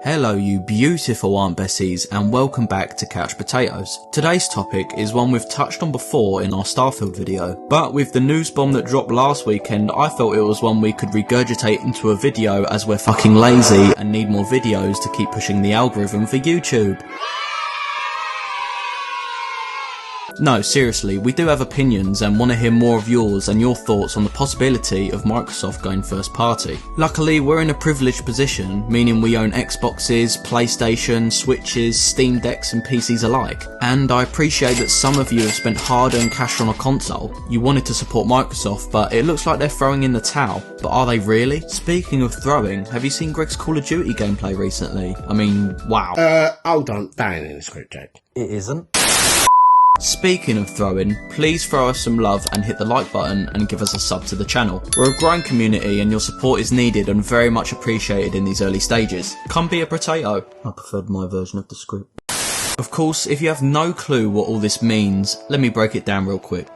Hello you beautiful Aunt Bessies and welcome back to Couch Potatoes. Today's topic is one we've touched on before in our Starfield video, but with the news bomb that dropped last weekend I felt it was one we could regurgitate into a video as we're fucking lazy and need more videos to keep pushing the algorithm for YouTube. No, seriously, we do have opinions and want to hear more of yours and your thoughts on the possibility of Microsoft going first party. Luckily, we're in a privileged position, meaning we own Xboxes, PlayStation, Switches, Steam Decks and PCs alike. And I appreciate that some of you have spent hard-earned cash on a console. You wanted to support Microsoft, but it looks like they're throwing in the towel. But are they really? Speaking of throwing, have you seen Greg's Call of Duty gameplay recently? I mean, wow. Hold on, that ain't in the script, Jack. It isn't. Speaking of throwing, please throw us some love and hit the like button and give us a sub to the channel. We're a growing community and your support is needed and very much appreciated in these early stages. Come be a potato. I preferred my version of the script. Of course, if you have no clue what all this means, let me break it down real quick.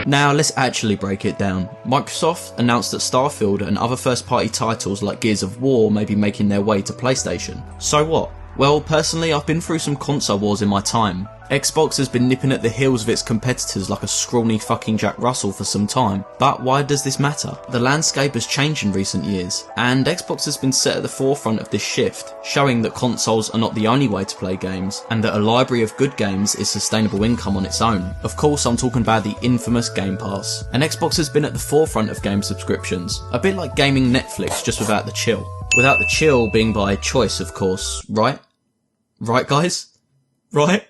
Now let's actually break it down. Microsoft announced that Starfield and other first party titles like Gears of War may be making their way to PlayStation. So what? Well, personally I've been through some console wars in my time. Xbox has been nipping at the heels of its competitors like a scrawny fucking Jack Russell for some time. But why does this matter? The landscape has changed in recent years, and Xbox has been set at the forefront of this shift, showing that consoles are not the only way to play games, and that a library of good games is sustainable income on its own. Of course I'm talking about the infamous Gamepass. And Xbox has been at the forefront of game subscriptions, a bit like gaming Netflix just without the chill. Without the chill being by choice of course, right? Right guys? Right?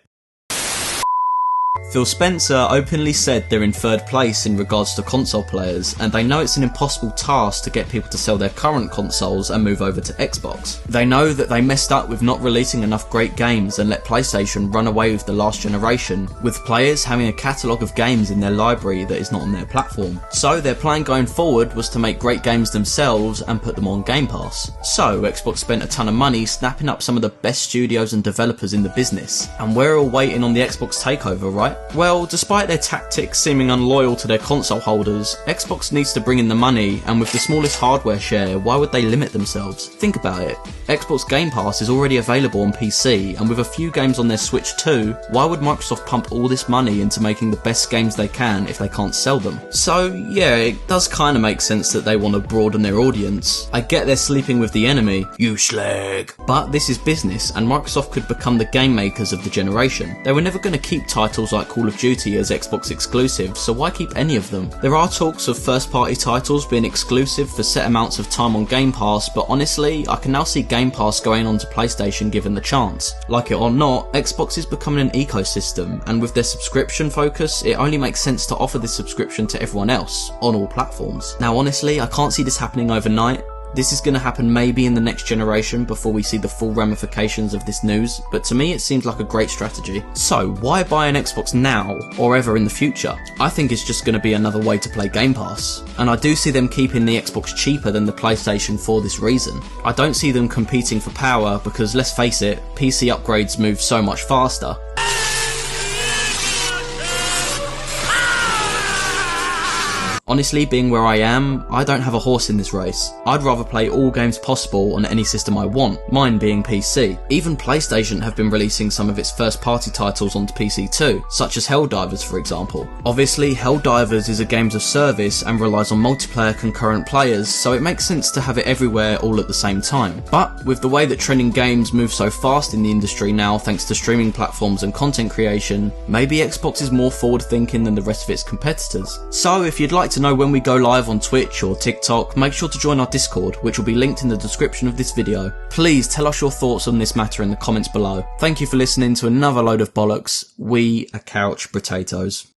Phil Spencer openly said they're in third place in regards to console players, and they know it's an impossible task to get people to sell their current consoles and move over to Xbox. They know that they messed up with not releasing enough great games and let PlayStation run away with the last generation, with players having a catalogue of games in their library that is not on their platform. So their plan going forward was to make great games themselves and put them on Game Pass. So Xbox spent a ton of money snapping up some of the best studios and developers in the business, and we're all waiting on the Xbox takeover, right? Well, despite their tactics seeming unloyal to their console holders, Xbox needs to bring in the money, and with the smallest hardware share, why would they limit themselves? Think about it. Xbox Game Pass is already available on PC, and with a few games on their Switch too, why would Microsoft pump all this money into making the best games they can if they can't sell them? So yeah, it does kinda make sense that they want to broaden their audience. I get they're sleeping with the enemy, you slag, but this is business, and Microsoft could become the game makers of the generation. They were never going to keep titles like Call of Duty as Xbox exclusives, so why keep any of them? There are talks of first party titles being exclusive for set amounts of time on Game Pass, but honestly I can now see Game Pass going on to PlayStation given the chance. Like it or not, Xbox is becoming an ecosystem, and with their subscription focus it only makes sense to offer this subscription to everyone else, on all platforms. Now honestly I can't see this happening overnight. This is going to happen maybe in the next generation before we see the full ramifications of this news, but to me it seems like a great strategy. So why buy an Xbox now or ever in the future? I think it's just going to be another way to play Game Pass, and I do see them keeping the Xbox cheaper than the PlayStation for this reason. I don't see them competing for power because let's face it, PC upgrades move so much faster. Honestly, being where I am, I don't have a horse in this race. I'd rather play all games possible on any system I want, mine being PC. Even PlayStation have been releasing some of its first party titles onto PC too, such as Helldivers for example. Obviously, Helldivers is a games of service and relies on multiplayer concurrent players, so it makes sense to have it everywhere all at the same time. But with the way that trending games move so fast in the industry now thanks to streaming platforms and content creation, maybe Xbox is more forward thinking than the rest of its competitors. So if you'd like to know when we go live on Twitch or TikTok, make sure to join our Discord, which will be linked in the description of this video. Please tell us your thoughts on this matter in the comments below. Thank you for listening to another load of bollocks. We are Couch Potatoes.